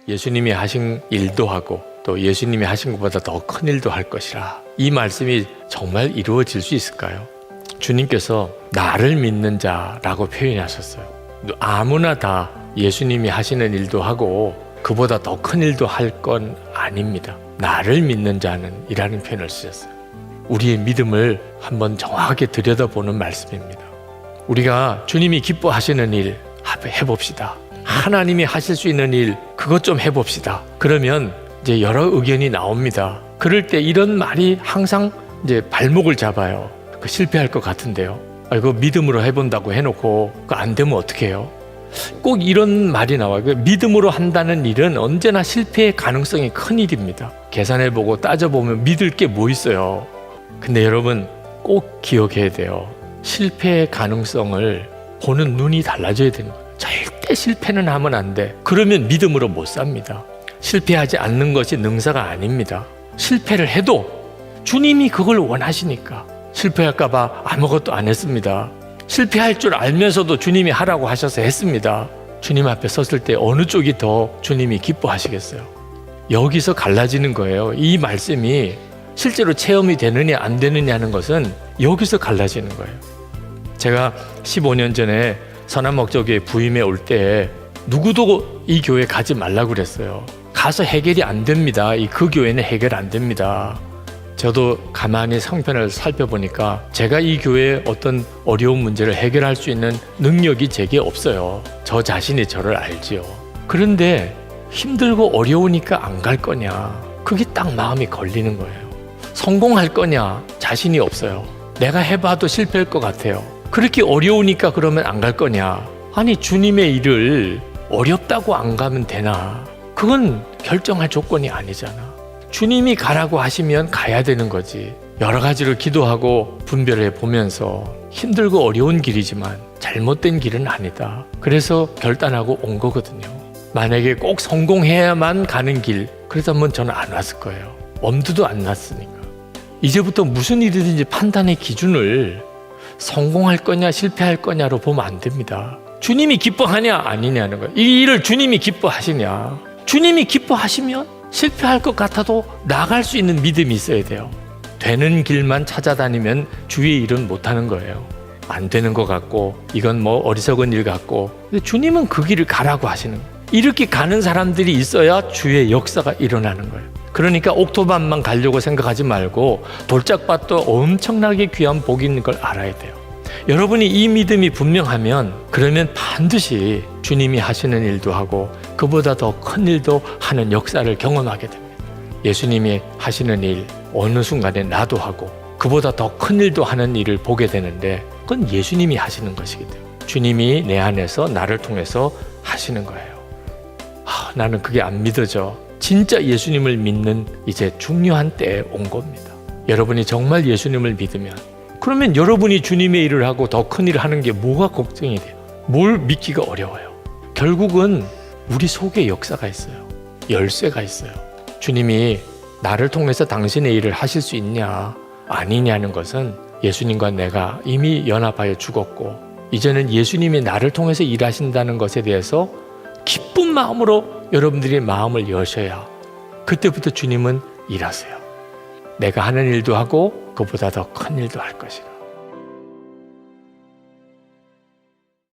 예수님이 하신 일도 하고 또 예수님이 하신 것보다 더 큰 일도 할 것이라. 이 말씀이 정말 이루어질 수 있을까요? 주님께서 나를 믿는 자라고 표현하셨어요. 아무나 다 예수님이 하시는 일도 하고 그보다 더 큰 일도 할 건 아닙니다. 나를 믿는 자는 이라는 표현을 쓰셨어요. 우리의 믿음을 한번 정확하게 들여다보는 말씀입니다. 우리가 주님이 기뻐하시는 일 해봅시다. 하나님이 하실 수 있는 일 그것 좀 해봅시다. 그러면 이제 여러 의견이 나옵니다. 그럴 때 이런 말이 항상 이제 발목을 잡아요. 실패할 것 같은데요. 이거 믿음으로 해본다고 해놓고 그거 안 되면 어떻게 해요? 꼭 이런 말이 나와요. 믿음으로 한다는 일은 언제나 실패의 가능성이 큰 일입니다. 계산해보고 따져보면 믿을 게 뭐 있어요. 근데 여러분 꼭 기억해야 돼요. 실패의 가능성을 보는 눈이 달라져야 되는 거예요. 절대 실패는 하면 안 돼. 그러면 믿음으로 못 삽니다. 실패하지 않는 것이 능사가 아닙니다. 실패를 해도 주님이 그걸 원하시니까 실패할까 봐 아무것도 안 했습니다. 실패할 줄 알면서도 주님이 하라고 하셔서 했습니다. 주님 앞에 섰을 때 어느 쪽이 더 주님이 기뻐하시겠어요? 여기서 갈라지는 거예요. 이 말씀이 실제로 체험이 되느냐 안 되느냐는 것은 여기서 갈라지는 거예요. 제가 15년 전에 선한목적교회 부임에 올 때 누구도 이 교회 가지 말라고 그랬어요. 가서 해결이 안 됩니다. 그 교회는 해결 안 됩니다. 저도 가만히 성편을 살펴보니까 제가 이 교회의 어떤 어려운 문제를 해결할 수 있는 능력이 제게 없어요. 저 자신이 저를 알지요. 그런데 힘들고 어려우니까 안 갈 거냐? 그게 딱 마음이 걸리는 거예요. 성공할 거냐? 자신이 없어요. 내가 해봐도 실패할 것 같아요. 그렇게 어려우니까 그러면 안 갈 거냐? 아니 주님의 일을 어렵다고 안 가면 되나? 그건 결정할 조건이 아니잖아. 주님이 가라고 하시면 가야 되는 거지. 여러 가지로 기도하고 분별해 보면서 힘들고 어려운 길이지만 잘못된 길은 아니다. 그래서 결단하고 온 거거든요. 만약에 꼭 성공해야만 가는 길, 그렇다면 저는 안 왔을 거예요. 엄두도 안 났으니까. 이제부터 무슨 일이든지 판단의 기준을 성공할 거냐 실패할 거냐로 보면 안 됩니다. 주님이 기뻐하냐 아니냐는 거예요. 이 일을 주님이 기뻐하시냐. 주님이 기뻐하시면 실패할 것 같아도 나갈 수 있는 믿음이 있어야 돼요. 되는 길만 찾아다니면 주의 일은 못하는 거예요. 안 되는 것 같고 이건 뭐 어리석은 일 같고, 근데 주님은 그 길을 가라고 하시는 거예요. 이렇게 가는 사람들이 있어야 주의 역사가 일어나는 거예요. 그러니까 옥토반만 가려고 생각하지 말고 돌짝밭도 엄청나게 귀한 복이 있는 걸 알아야 돼요. 여러분이 이 믿음이 분명하면 그러면 반드시 주님이 하시는 일도 하고 그보다 더 큰 일도 하는 역사를 경험하게 됩니다. 예수님이 하시는 일 어느 순간에 나도 하고 그보다 더 큰 일도 하는 일을 보게 되는데 그건 예수님이 하시는 것이기 때문에 주님이 내 안에서 나를 통해서 하시는 거예요. 나는 그게 안 믿어져. 진짜 예수님을 믿는 이제 중요한 때에 온 겁니다. 여러분이 정말 예수님을 믿으면 그러면 여러분이 주님의 일을 하고 더 큰 일을 하는 게 뭐가 걱정이 돼요? 뭘 믿기가 어려워요? 결국은 우리 속에 역사가 있어요. 열쇠가 있어요. 주님이 나를 통해서 당신의 일을 하실 수 있냐 아니냐는 것은 예수님과 내가 이미 연합하여 죽었고 이제는 예수님이 나를 통해서 일하신다는 것에 대해서 기쁜 마음으로 여러분들이 마음을 여셔야 그때부터 주님은 일하세요. 내가 하는 일도 하고 그보다 더 큰 일도 할 것이다.